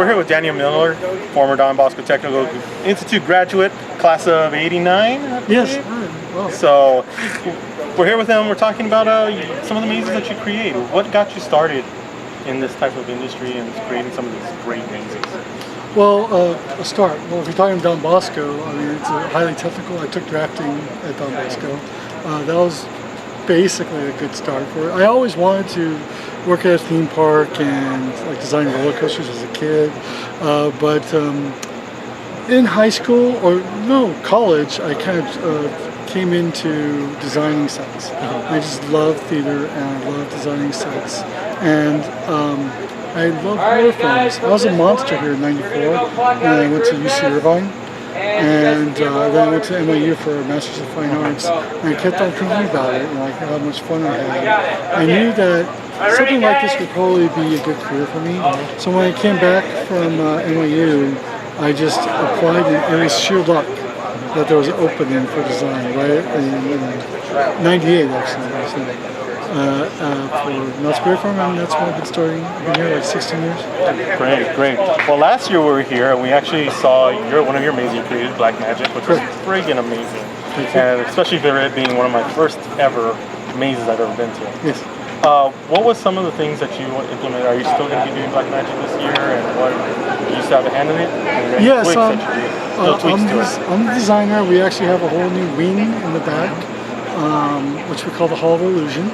We're here with Daniel Miller, former Don Bosco Technical Institute graduate, class of '89. Yes. Wow. So we're here with him. We're talking about some of the mazes that you create. What got you started in this type of industry and creating some of these great mazes? Well, a start. Well, if you're talking Don Bosco, I mean, it's highly technical. I took drafting at Don Bosco. That was basically a good start for it. I always wanted to work at a theme park and like design roller coasters as a kid, but in high school or no college, I kind of came into designing sets. I just love theater and I love designing sets, and I love horror films. I was a monster here in '94 when I went to UC Irvine, and then I went to M.U.E for a Masters of Fine Arts, and I kept on thinking about it and like how much fun I had. I knew that something like this would probably be a good career for me. So when I came back from M.U.E, I just applied, and it was sheer luck that there was an opening for design, right? In '98 actually. For Knott's Berry Farm, and that's when I've been starting. I've been here like 16 years. Great, great. Well, last year we were here and we actually saw one of your mazes you created, Black Magic, which was friggin' amazing. And especially for it being one of my first ever mazes I've ever been to. Yes. What was some of the things that you implemented? Are you still going to be doing Black Magic this year? And what, do you still have a hand in it? Yes, I'm the designer. We actually have a whole new wing in the back, which we call the Hall of Illusion.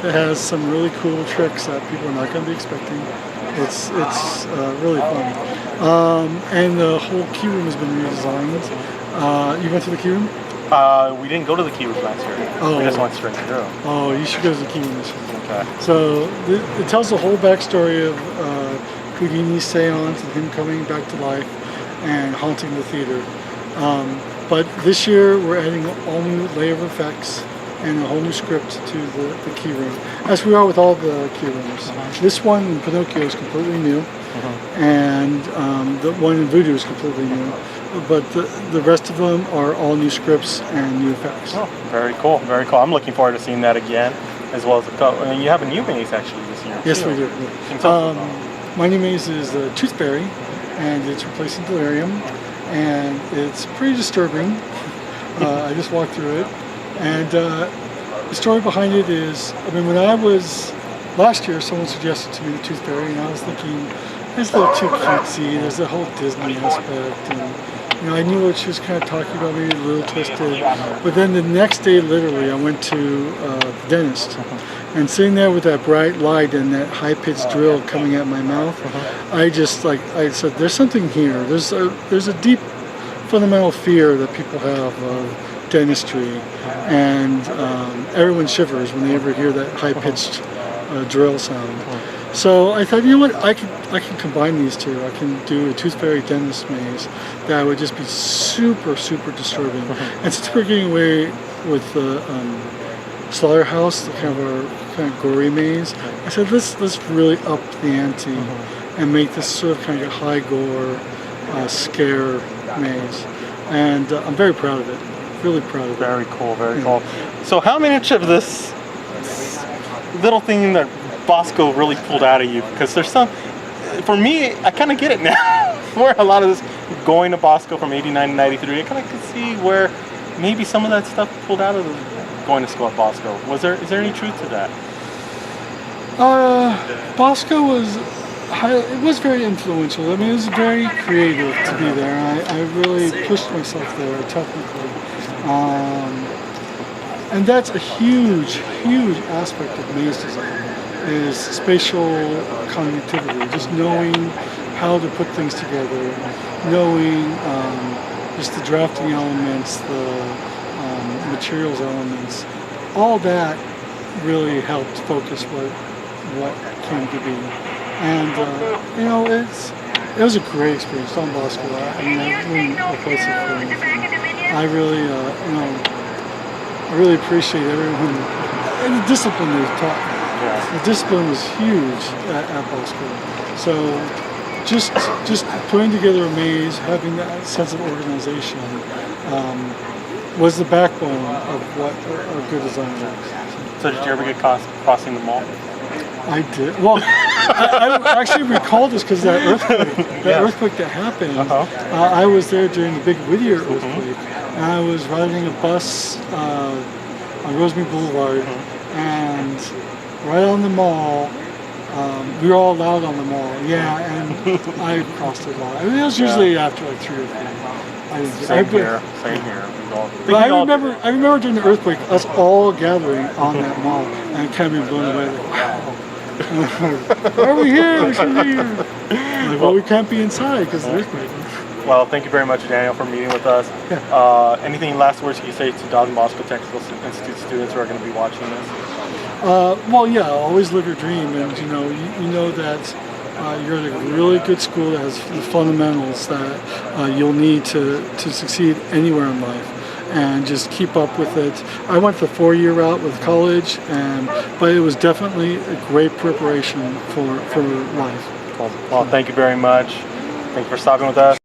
It has some really cool tricks that people are not going to be expecting. It's really fun. And the whole key room has been redesigned. You went to the key room? We didn't go to the key room last year. Oh. We just went straight through. Oh, you should go to the key room this year. Okay. So it tells the whole backstory of Houdini's seance and him coming back to life and haunting the theater. But this year we're adding a all new layer of effects and a whole new script to the key room, as we are with all the key rooms. This one in Pinocchio is completely new, and the one in Voodoo is completely new, but the rest of them are all new scripts and new effects. Oh, very cool, very cool. I'm looking forward to seeing that again, as well as and you have a new maze actually this year. Yes, too. we do. My new maze is the Toothberry, and it's replacing Delirium, and it's pretty disturbing. I just walked through it. And the story behind it is, I mean, when I was, last year someone suggested to me the Toothberry, and I was thinking, it's a little too cutesy, there's the whole Disney aspect, and you know, I knew what she was kind of talking about, maybe a little twisted. But then the next day, literally, I went to the dentist, and sitting there with that bright light and that high-pitched drill coming at my mouth, I just, like, I said, there's something here. There's a deep fundamental fear that people have of dentistry, and everyone shivers when they ever hear that high-pitched drill sound. So I thought, you know what, I can combine these two. I can do a Toothberry dentist maze that would just be super, super disturbing. And since we're getting away with the Slaughterhouse, the kind of gory maze, I said let's really up the ante and make this sort of kind of high gore scare maze. And I'm very proud of it. Really proud of it. Very cool, very cool. So how much of this little thing that Bosco really pulled out of you? Because there's some, for me, I kind of get it now. Where a lot of this, going to Bosco from '89 to '93, I kind of could see where maybe some of that stuff pulled out of going to school at Bosco. Is there any truth to that? Bosco was very influential. I mean, it was very creative to be there. I really pushed myself there technically. And that's a huge, huge aspect of maze design, is spatial cognitivity, just knowing how to put things together, knowing just the drafting elements, the materials elements, all that really helped focus what came to be. And you know, it was a great experience. Don Bosco, I mean, I wouldn't replace it for anything. I really, I really appreciate everyone and the discipline they taught me. Yeah. The discipline was huge at Bosco. So just putting together a maze, having that sense of organization, was the backbone of what a good design was. So did you ever get caught crossing the mall? I did. Well, I actually recall this because that earthquake that happened. I was there during the big Whittier earthquake, and I was riding a bus on Rosemary Boulevard, and right on the mall. We were all allowed on the mall. Yeah, and I crossed the law. I mean, it was usually after like 3 or 4. Same here. But I remember during the earthquake, us all gathering on that mall, and kind of being blown away. Like, wow. Why are we here? We should be here. Like, well, we can't be inside because of the earthquake. Well, thank you very much, Daniel, for meeting with us. Yeah. Anything last words you say to Don Bosco Technical Institute students who are going to be watching this? Well, yeah, always live your dream, and you know that you're at a really good school that has the fundamentals that you'll need to succeed anywhere in life. And just keep up with it. I went the 4-year route with college, but it was definitely a great preparation for life. Well, thank you very much. Thank you for stopping with us.